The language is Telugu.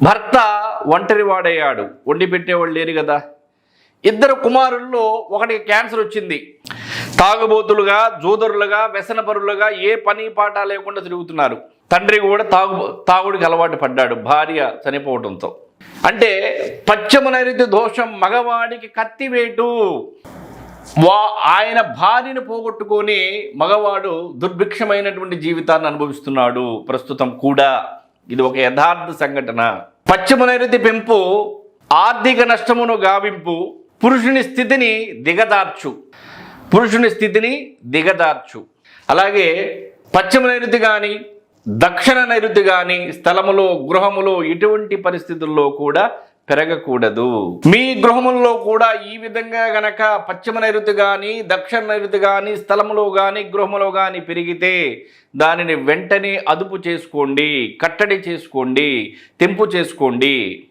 భర్త ఒంటరివాడయ్యాడు, వండి పెట్టేవాళ్ళు లేరు కదా. ఇద్దరు కుమారుల్లో ఒకటికి క్యాన్సర్ వచ్చింది. తాగుబోతులుగా, జూదరులుగా, వ్యసనపరులుగా ఏ పని పాట లేకుండా తిరుగుతున్నారు. తండ్రి కూడా తాగుడికి అలవాటు పడ్డాడు భార్య చనిపోవడంతో. అంటే పశ్చిమ నైరుతి దోషం మగవాడికి కత్తివేటు. ఆయన భార్యను పోగొట్టుకొని మగవాడు దుర్భిక్షమైనటువంటి జీవితాన్ని అనుభవిస్తున్నాడు ప్రస్తుతం కూడా. ఇది ఒక యథార్థ సంఘటన. పశ్చిమ నైరుతి పెంపు ఆర్థిక నష్టమును గావింపు, పురుషుని స్థితిని దిగదార్చు. అలాగే పశ్చిమ నైరుతి కానీ దక్షిణ నైరుతి కానీ స్థలములో, గృహములో ఎటువంటి పరిస్థితుల్లో కూడా పెరగకూడదు. మీ గృహముల్లో కూడా ఈ విధంగా గనక పశ్చిమ నైరుతి కానీ దక్షిణ నైరుతి కానీ స్థలములో కానీ గృహములో కానీ పెరిగితే దానిని వెంటనే అదుపు చేసుకోండి, కట్టడి చేసుకోండి, తెంపు చేసుకోండి.